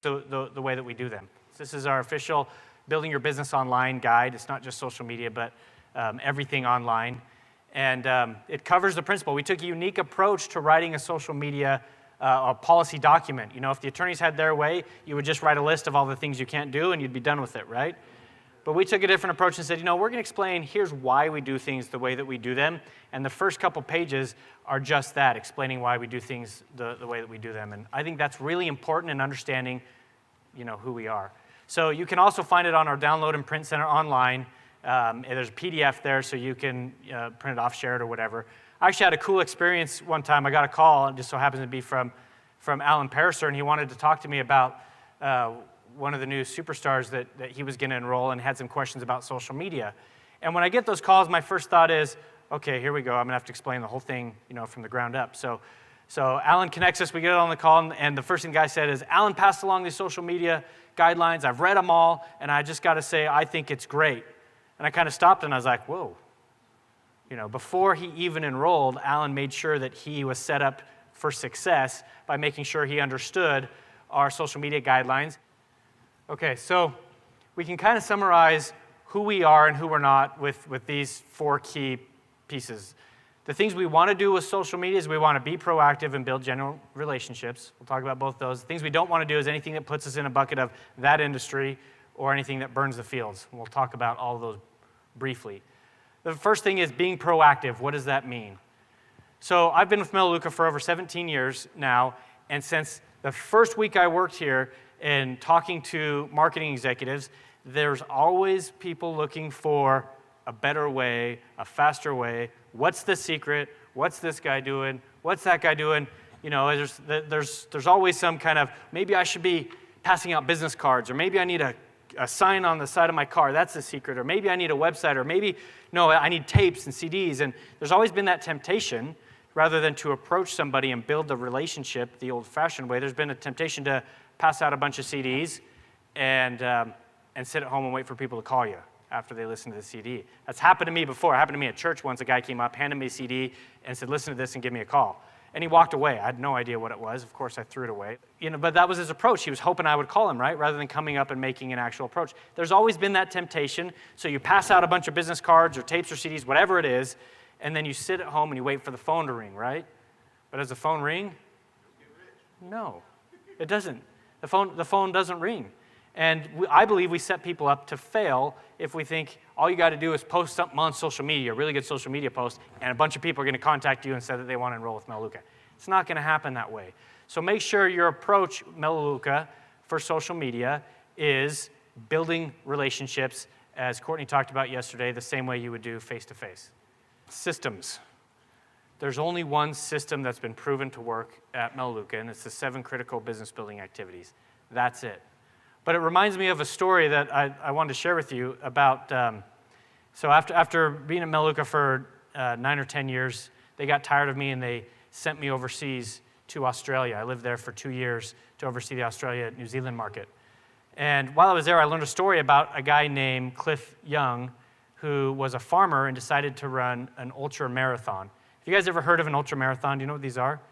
the way that we do them. This is our official Building Your Business Online guide. It's not just social media, but everything online. And it covers the principle. We took a unique approach to writing a social media a policy document. You know, if the attorneys had their way, you would just write a list of all the things you can't do and you'd be done with it, right? But we took a different approach and said, you know, we're going to explain, here's why we do things the way that we do them. And the first couple pages are just that, explaining why we do things the way that we do them. And I think that's really important in understanding, you know, who we are. So you can also find it on our Download and Print Center online. And there's a PDF there, so you can print it off, share it, or whatever. I actually had a cool experience one time. I got a call, it just so happens to be from Alan Pariser, and he wanted to talk to me about one of the new superstars that he was going to enroll and had some questions about social media. And when I get those calls, my first thought is, okay, here we go. I'm going to have to explain the whole thing, you know, from the ground up. So Alan connects us. We get on the call, and the first thing the guy said is, Alan passed along these social media guidelines. I've read them all, and I just got to say, I think it's great. And I kind of stopped, and I was like, whoa. You know, before he even enrolled, Alan made sure that he was set up for success by making sure he understood our social media guidelines. Okay, so we can kind of summarize who we are and who we're not with these 4 key pieces. The things we want to do with social media is we want to be proactive and build genuine relationships. We'll talk about both those. The things we don't want to do is anything that puts us in a bucket of that industry or anything that burns the fields. We'll talk about all of those briefly. The first thing is being proactive. What does that mean? So I've been with Melaleuca for over 17 years now, and since the first week I worked here and talking to marketing executives, there's always people looking for a better way, a faster way. What's the secret? What's this guy doing? What's that guy doing? You know, there's always some kind of, maybe I should be passing out business cards, or maybe I need a sign on the side of my car, that's the secret, or maybe I need a website, or maybe, no, I need tapes and CDs, and there's always been that temptation, rather than to approach somebody and build the relationship the old-fashioned way, there's been a temptation to pass out a bunch of CDs and sit at home and wait for people to call you after they listen to the CD. That's happened to me before. It happened to me at church once. A guy came up, handed me a CD, and said, listen to this and give me a call. And he walked away. I had no idea what it was. Of course, I threw it away. You know, but that was his approach. He was hoping I would call him, right, rather than coming up and making an actual approach. There's always been that temptation. So you pass out a bunch of business cards or tapes or CDs, whatever it is, and then you sit at home and you wait for the phone to ring, right? But does the phone ring? No, it doesn't. The phone doesn't ring. And I believe we set people up to fail if we think all you got to do is post something on social media, a really good social media post, and a bunch of people are going to contact you and say that they want to enroll with Melaleuca. It's not going to happen that way. So make sure your approach, Melaleuca, for social media is building relationships, as Courtney talked about yesterday, the same way you would do face-to-face. Systems. There's only one system that's been proven to work at Melaleuca, and it's the 7 critical business building activities. That's it. But it reminds me of a story that I wanted to share with you about, so after being at Melaleuca for 9 or 10 years, they got tired of me and they sent me overseas to Australia. I lived there for 2 years to oversee the Australia-New Zealand market. And while I was there, I learned a story about a guy named Cliff Young who was a farmer and decided to run an ultra marathon. Have you guys ever heard of an ultra marathon? Do you know what these are?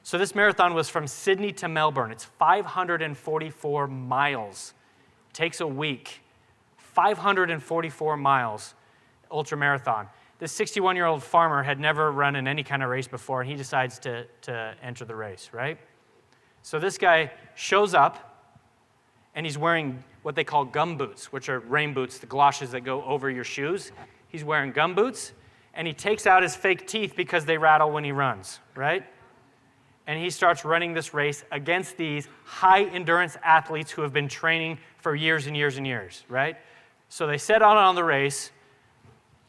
So this marathon was from Sydney to Melbourne. It's 544 miles. It takes a week. 544 miles, ultra marathon. This 61-year-old farmer had never run in any kind of race before, and he decides to enter the race, right? So this guy shows up, and he's wearing what they call gum boots, which are rain boots, the galoshes that go over your shoes. He's wearing gum boots, and he takes out his fake teeth because they rattle when he runs, right? And he starts running this race against these high-endurance athletes who have been training for years and years and years, right? So they set out on the race.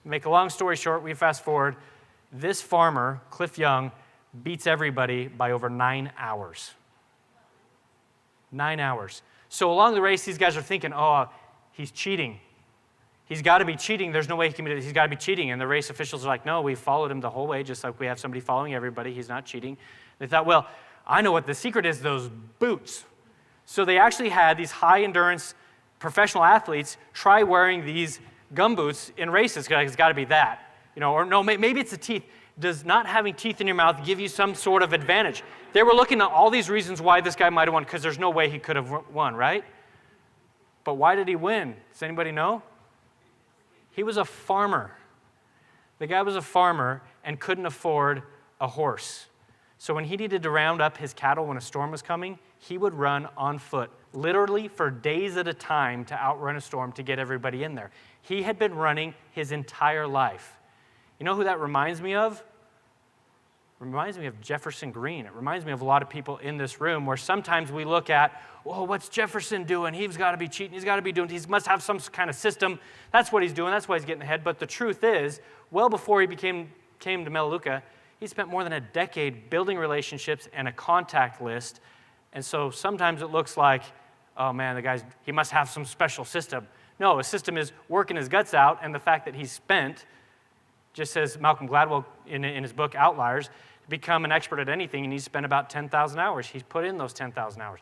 Make a long story short, we fast forward. This farmer, Cliff Young, beats everybody by over 9 hours. 9 hours. So along the race, these guys are thinking, oh, he's cheating. He's got to be cheating. There's no way he can be. He's got to be cheating. And the race officials are like, no, we followed him the whole way, just like we have somebody following everybody. He's not cheating. They thought, well, I know what the secret is, those boots. So they actually had these high-endurance professional athletes try wearing these gum boots in races, because it's got to be that. You know, or no, maybe it's the teeth. Does not having teeth in your mouth give you some sort of advantage? They were looking at all these reasons why this guy might have won, because there's no way he could have won, right? But why did he win? Does anybody know? He was a farmer. The guy was a farmer and couldn't afford a horse. So when he needed to round up his cattle when a storm was coming, he would run on foot, literally for days at a time, to outrun a storm to get everybody in there. He had been running his entire life. You know who that reminds me of? It reminds me of Jefferson Green. It reminds me of a lot of people in this room where sometimes we look at, oh, what's Jefferson doing? He's got to be cheating. He's got to be doing, he must have some kind of system. That's what he's doing. That's why he's getting ahead. But the truth is, well before he came to Melaleuca, he spent more than a decade building relationships and a contact list. And so sometimes it looks like, oh man, he must have some special system. No, a system is working his guts out, and the fact that he's spent, just as Malcolm Gladwell in his book Outliers, to become an expert at anything, you need to spend about 10,000 hours. He's put in those 10,000 hours.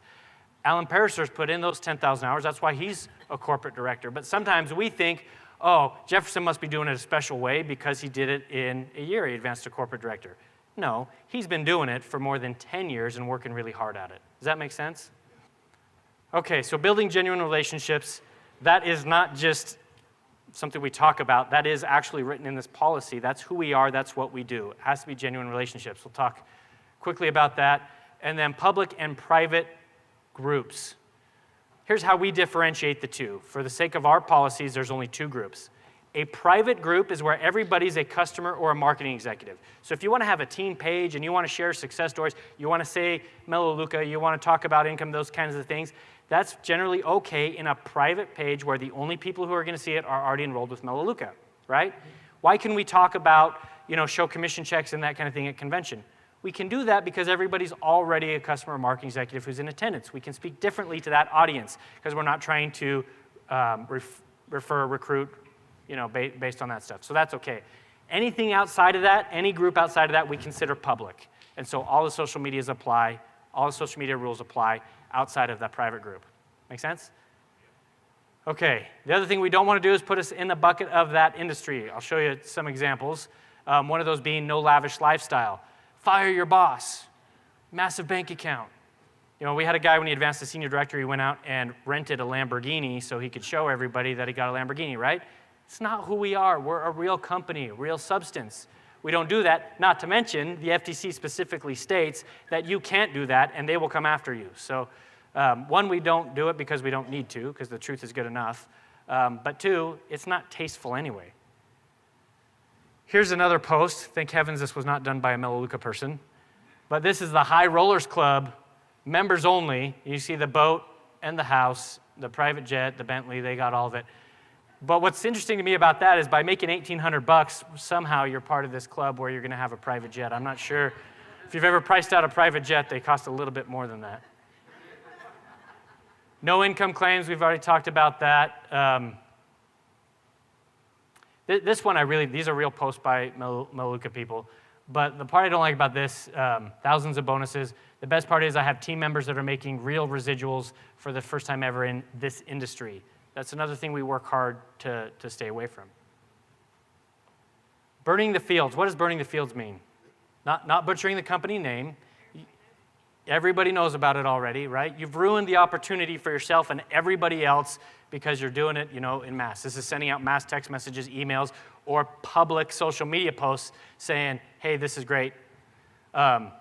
Alan Pariser's put in those 10,000 hours. That's why he's a corporate director. But sometimes we think, oh, Jefferson must be doing it a special way because he did it in a year. He advanced to corporate director. No, he's been doing it for more than 10 years and working really hard at it. Does that make sense? Okay, so building genuine relationships, that is not just something we talk about. That is actually written in this policy. That's who we are. That's what we do. It has to be genuine relationships. We'll talk quickly about that. And then public and private groups. Here's how we differentiate the two. For the sake of our policies, there's only two groups. A private group is where everybody's a customer or a marketing executive. So if you want to have a team page and you want to share success stories, you want to say Melaleuca, you want to talk about income, those kinds of things, that's generally okay in a private page where the only people who are going to see it are already enrolled with Melaleuca, right? Why can we talk about, show commission checks and that kind of thing at convention? We can do that because everybody's already a customer or marketing executive who's in attendance. We can speak differently to that audience because we're not trying to recruit, based on that stuff. So that's okay. Anything outside of that, any group outside of that, we consider public. And so all the social medias apply, all the social media rules apply outside of that private group. Make sense? Okay, the other thing we don't want to do is put us in the bucket of that industry. I'll show you some examples. One of those being no lavish lifestyle. Fire your boss, massive bank account. We had a guy when he advanced to senior director, he went out and rented a Lamborghini so he could show everybody that he got a Lamborghini, right? It's not who we are. We're a real company, real substance. We don't do that, not to mention the FTC specifically states that you can't do that and they will come after you. So one, we don't do it because we don't need to, because the truth is good enough. But two, it's not tasteful anyway. Here's another post. Thank heavens this was not done by a Melaleuca person. But this is the High Rollers Club, members only. You see the boat and the house, the private jet, the Bentley, they got all of it. But what's interesting to me about that is by making $1,800, somehow you're part of this club where you're going to have a private jet. I'm not sure if you've ever priced out a private jet, they cost a little bit more than that. No income claims, we've already talked about that. This one these are real posts by Melaleuca people. But the part I don't like about this, thousands of bonuses. The best part is I have team members that are making real residuals for the first time ever in this industry. That's another thing we work hard to stay away from. Burning the fields. What does burning the fields mean? Not butchering the company name. Everybody knows about it already, right? You've ruined the opportunity for yourself and everybody else because you're doing it, in mass. This is sending out mass text messages, emails, or public social media posts saying, hey, this is great. So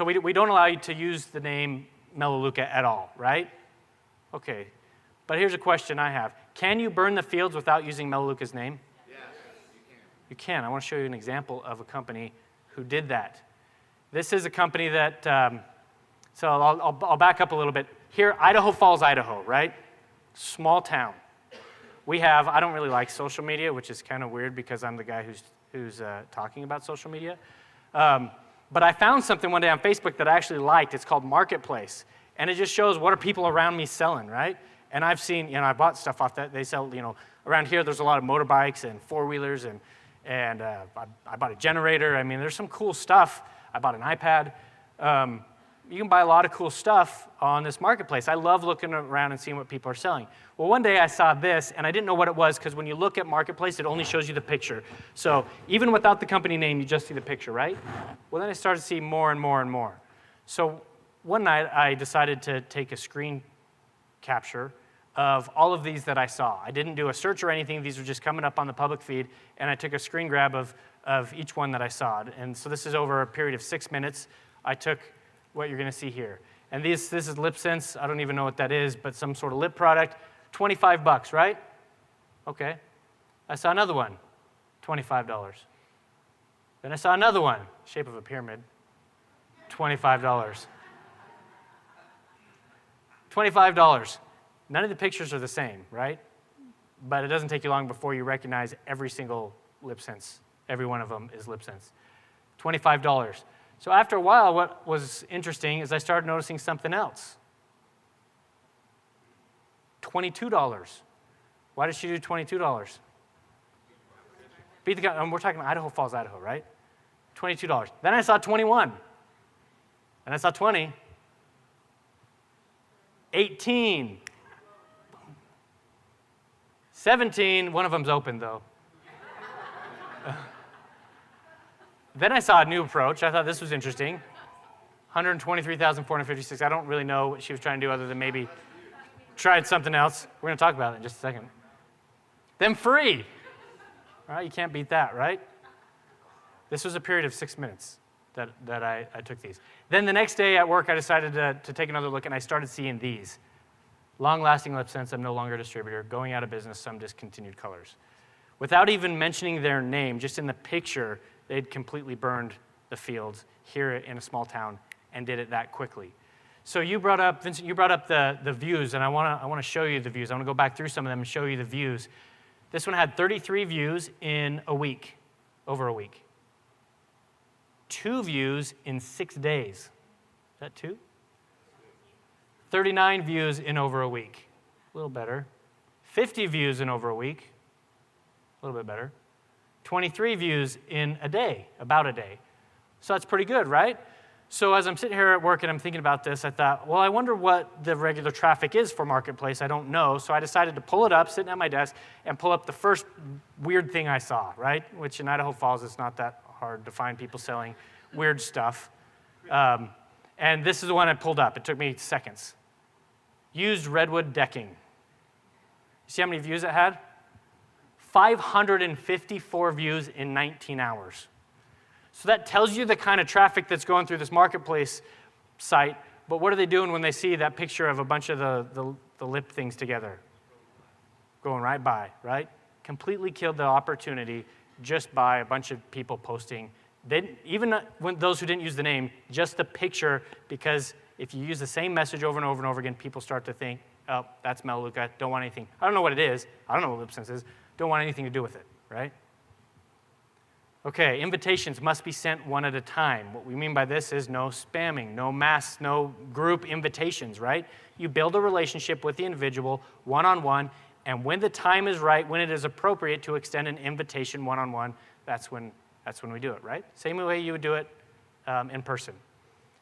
we don't allow you to use the name Melaleuca at all, right? Okay. But here's a question I have. Can you burn the fields without using Melaleuca's name? Yes, you can. You can. I want to show you an example of a company who did that. This is a company that, so I'll back up a little bit. Here, Idaho Falls, Idaho, right? Small town. We have, I don't really like social media, which is kind of weird because I'm the guy who's talking about social media. But I found something one day on Facebook that I actually liked. It's called Marketplace. And it just shows what are people around me selling, right? And I've seen, I bought stuff off that. They sell, around here there's a lot of motorbikes and four-wheelers and I bought a generator. I mean, there's some cool stuff. I bought an iPad. You can buy a lot of cool stuff on this marketplace. I love looking around and seeing what people are selling. Well, one day I saw this, and I didn't know what it was because when you look at Marketplace, it only shows you the picture. So even without the company name, you just see the picture, right? Well, then I started to see more and more and more. So one night I decided to take a screen capture of all of these that I saw. I didn't do a search or anything. These were just coming up on the public feed, and I took a screen grab of each one that I saw. And so this is over a period of 6 minutes. I took what you're going to see here. And this is LipSense. I don't even know what that is, but some sort of lip product. $25, right? Okay. I saw another one, $25. Then I saw another one, shape of a pyramid, $25. $25. None of the pictures are the same, right? But it doesn't take you long before you recognize every single LipSense. Every one of them is LipSense. $25. So after a while, what was interesting is I started noticing something else. $22. Why did she do $22? Beat the guy, and we're talking Idaho Falls, Idaho, right? $22. Then I saw 21. And I saw 20. 18. 17, one of them's open though. Then I saw a new approach. I thought this was interesting. 123,456. I don't really know what she was trying to do other than maybe tried something else. We're going to talk about it in just a second. Then free. All right, you can't beat that, right? This was a period of 6 minutes that I took these. Then the next day at work, I decided to take another look, and I started seeing these. Long-lasting LipSense, I'm no longer a distributor. Going out of business, some discontinued colors. Without even mentioning their name, just in the picture, they'd completely burned the fields here in a small town and did it that quickly. So you brought up, Vincent, you brought up the views, and I want to show you the views. I want to go back through some of them and show you the views. This one had 33 views in a week, over a week. 2 views in 6 days. Is that 2? 39 views in over a week. A little better. 50 views in over a week. A little bit better. 23 views in a day, about a day. So that's pretty good, right? So as I'm sitting here at work and I'm thinking about this, I thought, well, I wonder what the regular traffic is for Marketplace. I don't know. So I decided to pull it up, sitting at my desk, and pull up the first weird thing I saw, right? Which in Idaho Falls, it's not that hard to find people selling weird stuff. And this is the one I pulled up. It took me seconds. Used redwood decking. You see how many views it had? 554 views in 19 hours. So that tells you the kind of traffic that's going through this Marketplace site, but what are they doing when they see that picture of a bunch of the lip things together? Going right by, right? Completely killed the opportunity just by a bunch of people posting. Even when those who didn't use the name, just the picture, because if you use the same message over and over and over again, people start to think, oh, that's Melaleuca, don't want anything. I don't know what it is. I don't know what LipSense is. Don't want anything to do with it, right? Okay, invitations must be sent one at a time. What we mean by this is no spamming, no mass, no group invitations, right? You build a relationship with the individual one-on-one, and when the time is right, when it is appropriate to extend an invitation one-on-one, that's when we do it, right? Same way you would do it in person.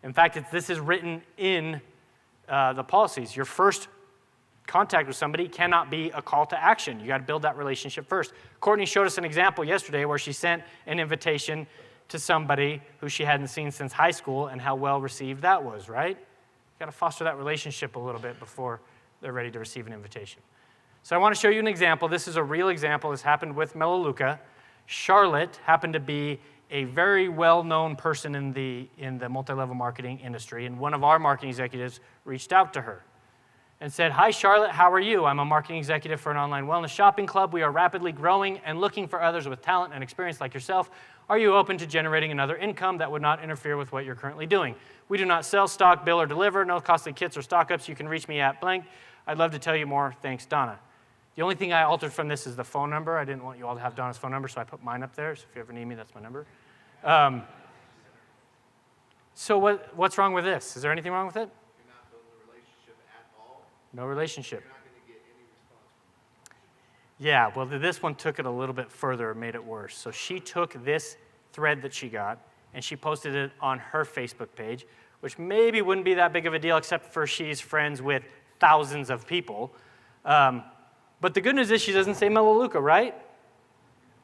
In fact, this is written in the policies. Your first contact with somebody cannot be a call to action. You got to build that relationship first. Courtney showed us an example yesterday where she sent an invitation to somebody who she hadn't seen since high school and how well received that was, right? You got to foster that relationship a little bit before they're ready to receive an invitation. So I want to show you an example. This is a real example. This happened with Melaleuca. Charlotte happened to be a very well-known person in the multi-level marketing industry, and one of our marketing executives reached out to her and said, "Hi, Charlotte, how are you? I'm a marketing executive for an online wellness shopping club. We are rapidly growing and looking for others with talent and experience like yourself. Are you open to generating another income that would not interfere with what you're currently doing? We do not sell, stock, bill, or deliver. No costly kits or stock-ups. You can reach me at blank. I'd love to tell you more. Thanks, Donna." The only thing I altered from this is the phone number. I didn't want you all to have Donna's phone number, so I put mine up there. So if you ever need me, that's my number. So what's wrong with this? Is there anything wrong with it? You're not building a relationship at all. No relationship. You're not going to get any response from them. Yeah, well, this one took it a little bit further and made it worse. So she took this thread that she got, and she posted it on her Facebook page, which maybe wouldn't be that big of a deal except for she's friends with thousands of people. But the good news is she doesn't say Melaleuca, right?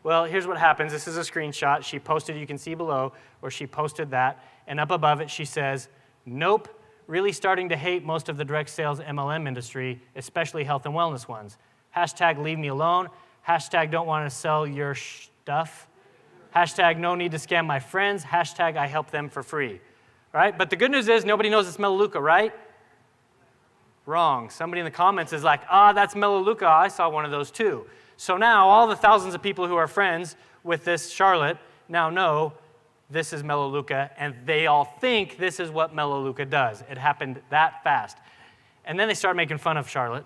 Well, here's what happens. This is a screenshot. She posted, you can see below, where she posted that. And up above it, she says, Nope. Really starting to hate most of the direct sales MLM industry, especially health and wellness ones. Hashtag leave me alone. Hashtag don't want to sell your stuff. Hashtag no need to scam my friends. Hashtag I help them for free. All right? But the good news is nobody knows it's Melaleuca, right? Wrong. Somebody in the comments is like, that's Melaleuca. I saw one of those too. So now all the thousands of people who are friends with this Charlotte now know this is Melaleuca, and they all think this is what Melaleuca does. It happened that fast. And then they start making fun of Charlotte,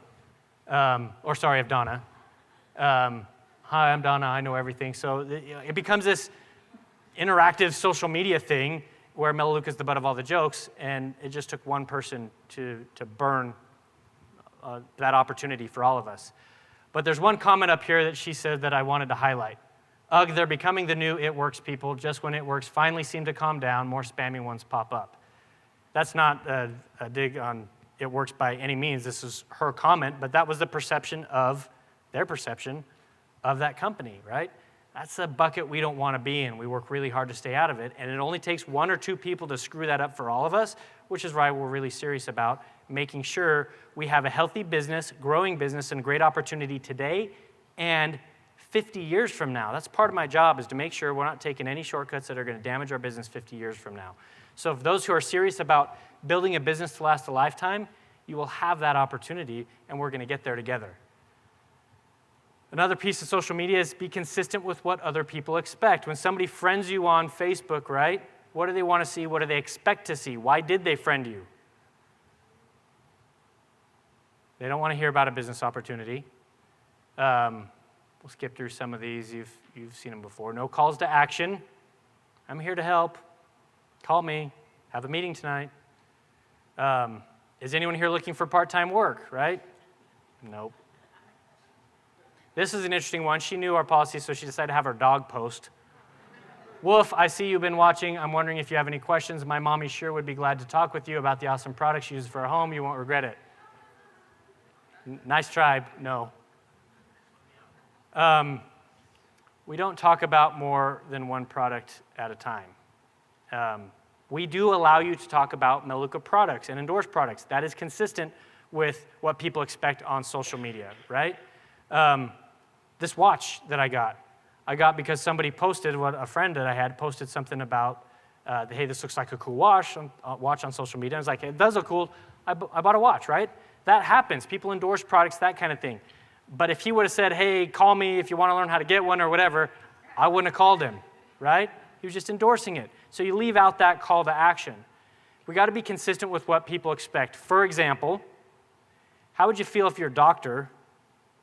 of Donna. Hi, I'm Donna, I know everything. So it becomes this interactive social media thing where Melaleuca is the butt of all the jokes, and it just took one person to burn that opportunity for all of us. But there's one comment up here that she said that I wanted to highlight. Ugh, they're becoming the new It Works people. Just when it works finally seem to calm down, more spammy ones pop up. That's not a dig on It Works by any means. This is her comment, but that was the perception of, their perception of that company, right? That's a bucket we don't want to be in. We work really hard to stay out of it, and it only takes one or two people to screw that up for all of us, which is why we're really serious about making sure we have a healthy business, growing business, and great opportunity today and 50 years from now. That's part of my job, is to make sure we're not taking any shortcuts that are going to damage our business 50 years from now. So if those who are serious about building a business to last a lifetime, you will have that opportunity, and we're going to get there together. Another piece of social media is be consistent with what other people expect. When somebody friends you on Facebook, right, what do they want to see? What do they expect to see? Why did they friend you? They don't want to hear about a business opportunity. We'll skip through some of these. You've seen them before. No calls to action. I'm here to help. Call me. Have a meeting tonight. Is anyone here looking for part-time work, right? Nope. This is an interesting one. She knew our policy, so she decided to have her dog post. Wolf, I see you've been watching. I'm wondering if you have any questions. My mommy sure would be glad to talk with you about the awesome products she uses for her home. You won't regret it. Nice try. No. We don't talk about more than one product at a time. We do allow you to talk about Melaleuca products and endorsed products. That is consistent with what people expect on social media, right? This watch that I got because somebody posted, a friend that I had posted something about, hey, this looks like a cool watch on social media. I was like, it does look cool. I bought a watch, right? That happens. People endorse products, that kind of thing. But if he would have said, hey, call me if you want to learn how to get one or whatever, I wouldn't have called him, right? He was just endorsing it. So you leave out that call to action. We got to be consistent with what people expect. For example, how would you feel if your doctor,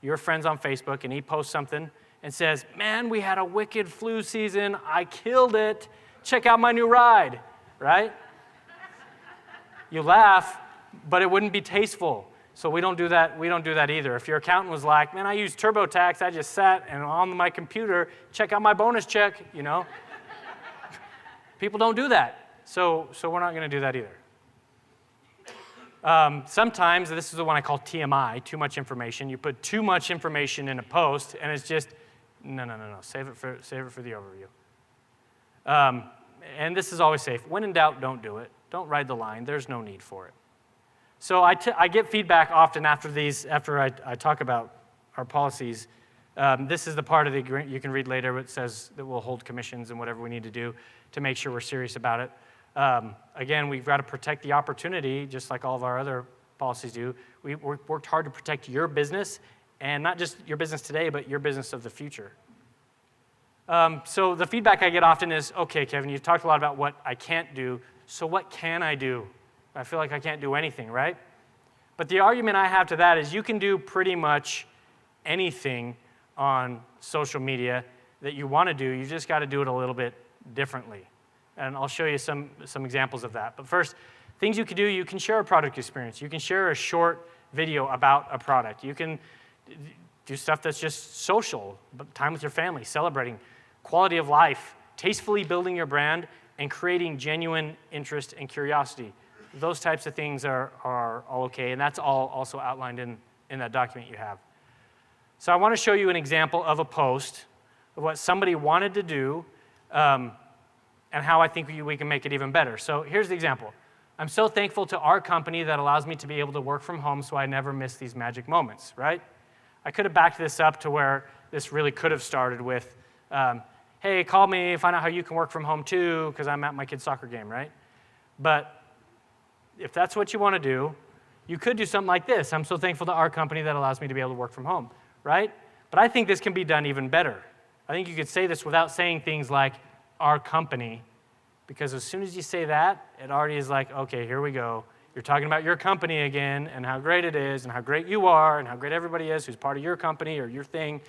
your friend's on Facebook, and he posts something and says, man, we had a wicked flu season. I killed it. Check out my new ride, right? You laugh, but it wouldn't be tasteful. So we don't do that. We don't do that either. If your accountant was like, man, I use TurboTax. I just sat and on my computer, check out my bonus check, you know. People don't do that. So we're not going to do that either. Sometimes, this is the one I call TMI, too much information. You put too much information in a post, and it's just, no. Save it for the overview. And this is always safe. When in doubt, don't do it. Don't ride the line. There's no need for it. So I get feedback often after I talk about our policies. This is the part of the agreement you can read later, where it says that we'll hold commissions and whatever we need to do to make sure we're serious about it. Again, we've got to protect the opportunity, just like all of our other policies do. We've worked hard to protect your business, and not just your business today, but your business of the future. So the feedback I get often is, okay, Kevin, you've talked a lot about what I can't do, so what can I do? I feel like I can't do anything, right? But the argument I have to that is you can do pretty much anything on social media that you want to do. You just got to do it a little bit differently. And I'll show you some examples of that. But first, things you can do, you can share a product experience. You can share a short video about a product. You can do stuff that's just social, time with your family, celebrating, quality of life, tastefully building your brand, and creating genuine interest and curiosity. Those types of things are all okay, and that's all also outlined in that document you have. So I want to show you an example of a post of what somebody wanted to do and how I think we can make it even better. So here's the example. I'm so thankful to our company that allows me to be able to work from home so I never miss these magic moments, right? I could have backed this up to where this really could have started with, hey, call me, find out how you can work from home too, because I'm at my kid's soccer game, right? But if that's what you want to do, you could do something like this. I'm so thankful to our company that allows me to be able to work from home, right? But I think this can be done even better. I think you could say this without saying things like our company, because as soon as you say that, it already is like, okay, here we go. You're talking about your company again and how great it is and how great you are and how great everybody is who's part of your company or your thing,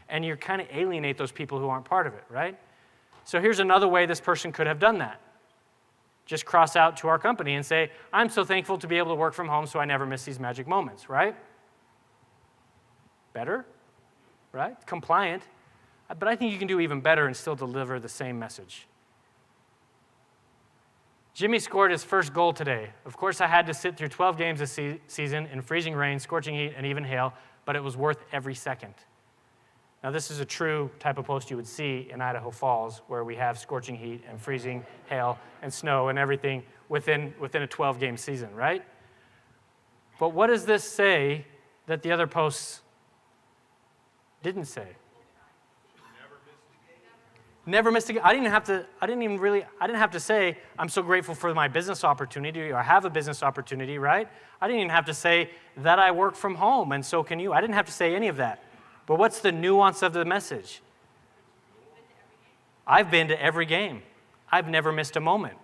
and you kind of alienate those people who aren't part of it, right? So here's another way this person could have done that. Just cross out to our company and say, I'm so thankful to be able to work from home so I never miss these magic moments, right? Better, right? Compliant. But I think you can do even better and still deliver the same message. Jimmy scored his first goal today. Of course, I had to sit through 12 games this season in freezing rain, scorching heat, and even hail, but it was worth every second. Now, this is a true type of post you would see in Idaho Falls, where we have scorching heat and freezing hail and snow and everything within a 12-game season, right? But what does this say that the other posts didn't say? Never missed a game. I didn't have to say, I'm so grateful for my business opportunity, or I have a business opportunity, right? I didn't even have to say that I work from home, and so can you. I didn't have to say any of that. But what's the nuance of the message? I've been to every game. I've never missed a moment.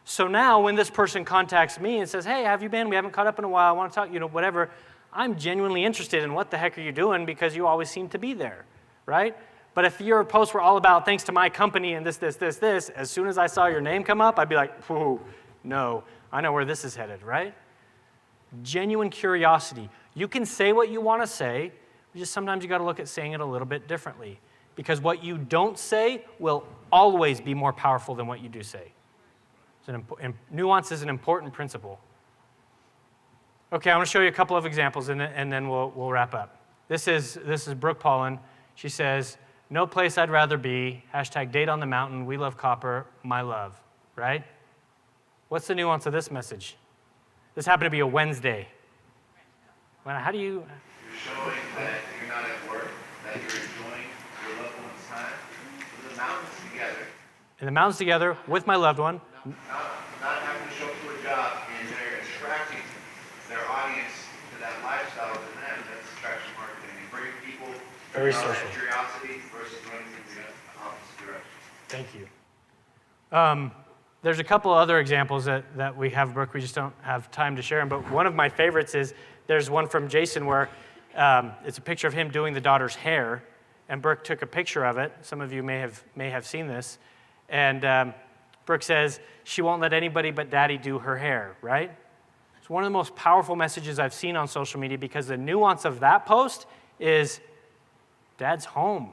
So now when this person contacts me and says, hey, have you been? We haven't caught up in a while. I want to talk, whatever. I'm genuinely interested in what the heck are you doing, because you always seem to be there, right? But if your posts were all about thanks to my company and this, as soon as I saw your name come up, I'd be like, whoa, no, I know where this is headed, right? Genuine curiosity. You can say what you want to say, just sometimes you got to look at saying it a little bit differently, because what you don't say will always be more powerful than what you do say. Nuance is an important principle. Okay, I want to show you a couple of examples, and then we'll wrap up. This is Brooke Paulin. She says, no place I'd rather be, #date on the mountain, we love copper, my love, right? What's the nuance of this message? This happened to be a Wednesday. Well, how do you... You're showing that you're not at work, that you're enjoying your loved one's time. In the mountains together. In the mountains together with my loved one. Not having to show up to a job, and they're attracting their audience to that lifestyle to them. That's attraction marketing. You bring people Very out of social. that curiosity versus running things in the opposite direction. Thank you. There's a couple other examples that we have, Brooke. We just don't have time to share them. But one of my favorites is there's one from Jason where it's a picture of him doing the daughter's hair, and Brooke took a picture of it. Some of you may have seen this. And Brooke says, she won't let anybody but daddy do her hair, right? It's one of the most powerful messages I've seen on social media, because the nuance of that post is dad's home.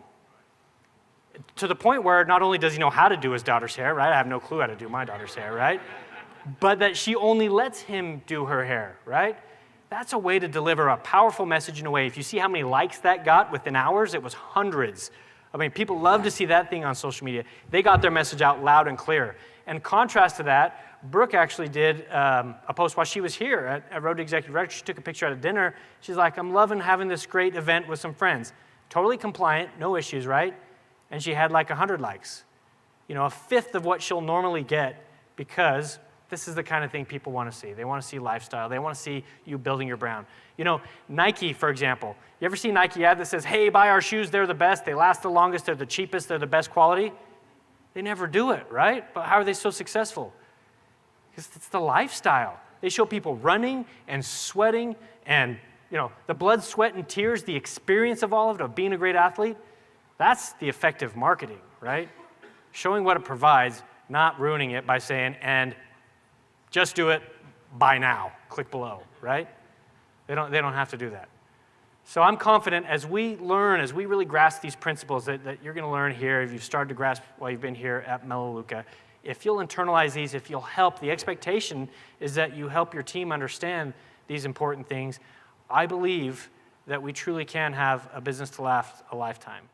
To the point where not only does he know how to do his daughter's hair, right? I have no clue how to do my daughter's hair, right? But that she only lets him do her hair, right? That's a way to deliver a powerful message in a way. If you see how many likes that got within hours, it was hundreds. I mean, people love to see that thing on social media. They got their message out loud and clear. And contrast to that, Brooke actually did a post while she was here at Road to Executive Director. She took a picture at a dinner. She's like, I'm loving having this great event with some friends. Totally compliant, no issues, right? And she had like 100 likes. A fifth of what she'll normally get, because this is the kind of thing people want to see. They want to see lifestyle. They want to see you building your brand. Nike, for example. You ever see a Nike ad that says, hey, buy our shoes, they're the best, they last the longest, they're the cheapest, they're the best quality? They never do it, right? But how are they so successful? Because it's the lifestyle. They show people running and sweating and, the blood, sweat, and tears, the experience of all of it, of being a great athlete. That's the effective marketing, right? Showing what it provides, not ruining it by saying, and just do it, buy now, click below, right? They don't have to do that. So I'm confident as we learn, as we really grasp these principles that you're going to learn here, if you've started to grasp while you've been here at Melaleuca, if you'll internalize these, if you'll help, the expectation is that you help your team understand these important things. I believe that we truly can have a business to last a lifetime.